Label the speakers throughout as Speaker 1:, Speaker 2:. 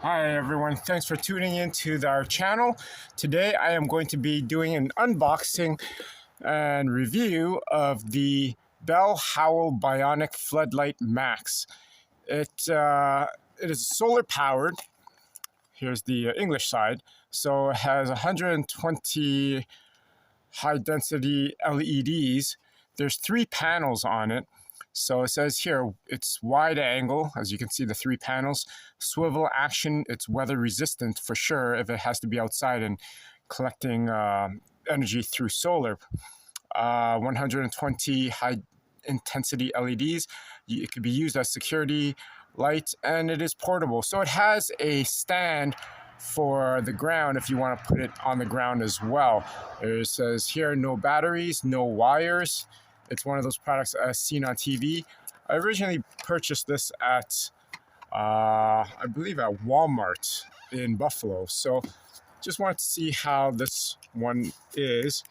Speaker 1: Hi everyone, thanks for tuning in to our channel. Today I am going to be doing an unboxing and review of the Bell Howell Bionic Floodlight Max. It is solar powered. Here's the English side. So it has 120 high density LEDs. There's 3 panels on it. So it says here, it's wide angle, as you can see the 3 panels, swivel action, it's weather resistant for sure if it has to be outside and collecting energy through solar. 120 high intensity LEDs, it could be used as security light, and it is portable. So it has a stand for the ground if you want to put it on the ground as well. It says here, no batteries, no wires. It's one of those products I've seen on TV. I originally purchased this at, I believe at Walmart in Buffalo. So just wanted to see how this one is.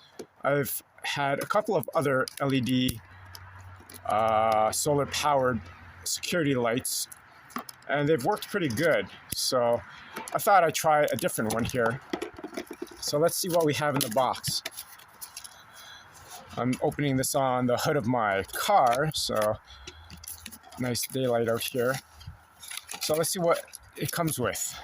Speaker 1: I've had a couple of other LED solar powered security lights, and they've worked pretty good. So I thought I'd try a different one here. So let's see what we have in the box. I'm opening this on the hood of my car, so nice daylight out here. So let's see what it comes with.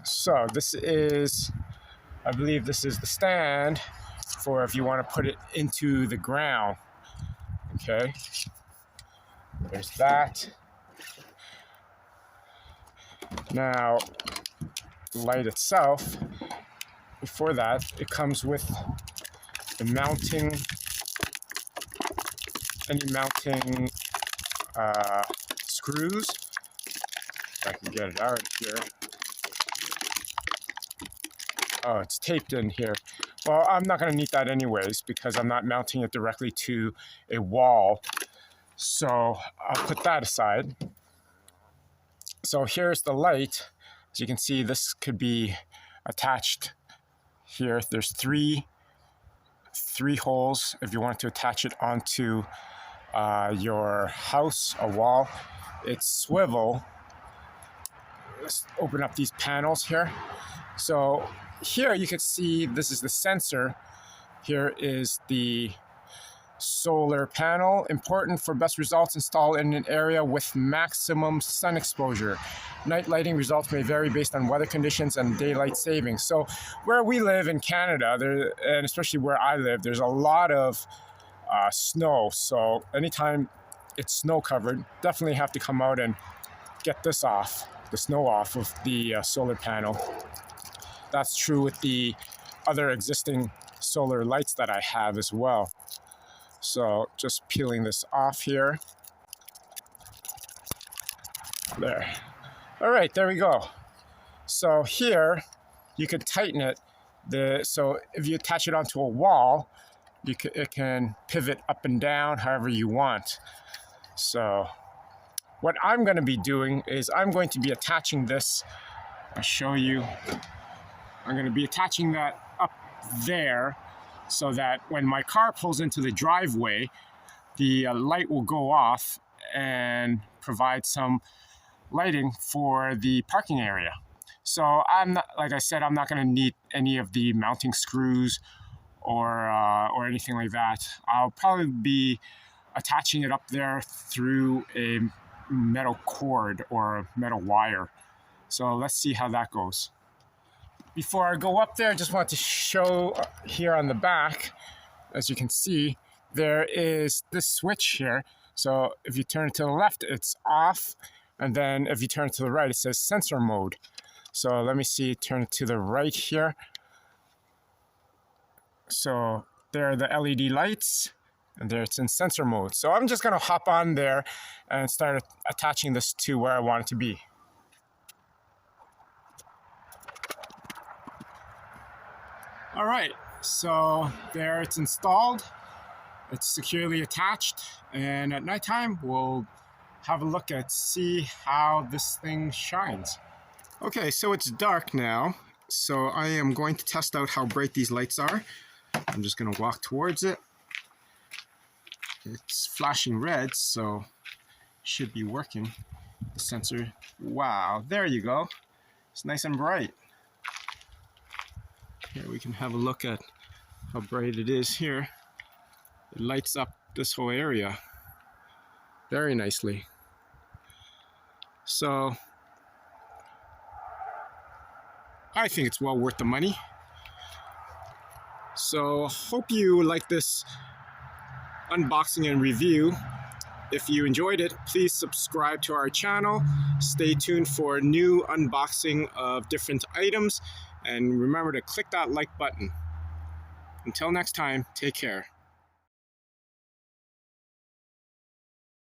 Speaker 1: So this is, I believe this is the stand for if you want to put it into the ground. Okay, there's that. Now, light itself, before that it comes with the mounting, any mounting screws. If I can get it out here. Oh, it's taped in here. Well, I'm not going to need that anyways because I'm not mounting it directly to a wall, so I'll put that aside. So here's the light. As you can see, this could be attached here. There's three holes if you want to attach it onto your house, a wall. It's swivel. Let's open up these panels here. So here you can see this is the sensor. Here is the solar panel. Important for best results, install in an area with maximum sun exposure. Night lighting results may vary based on weather conditions and daylight savings. So where we live in Canada, and especially where I live, there's a lot of snow. So anytime it's snow covered, definitely have to come out and get this off, the snow off of the solar panel. That's true with the other existing solar lights that I have as well. So just peeling this off here. There. All right, there we go. So here you can tighten it. So if you attach it onto a wall, it can pivot up and down however you want. So what I'm going to be doing is I'm going to be attaching this. I'll show you. I'm going to be attaching that up there, so that when my car pulls into the driveway, the light will go off and provide some lighting for the parking area. So I'm not, like I said, I'm not going to need any of the mounting screws or anything like that. I'll probably be attaching it up there through a metal cord or a metal wire. So let's see how that goes. Before I go up there, I just want to show here on the back, as you can see, there is this switch here. So if you turn it to the left, it's off. And then if you turn it to the right, it says sensor mode. So let me see, turn it to the right here. So there are the LED lights, and there it's in sensor mode. So I'm just gonna hop on there and start attaching this to where I want it to be. All right, so there it's installed. It's securely attached, and at nighttime we'll have a look at see how this thing shines. Okay, so it's dark now, so I am going to test out how bright these lights are. I'm just going to walk towards it. It's flashing red, so should be working. The sensor, wow, there you go. It's nice and bright. Here we can have a look at how bright it is here. It lights up this whole area very nicely. So I think it's well worth the money. So hope you like this unboxing and review. If you enjoyed it, please subscribe to our channel. Stay tuned for new unboxing of different items. And remember to click that like button. Until next time, take care.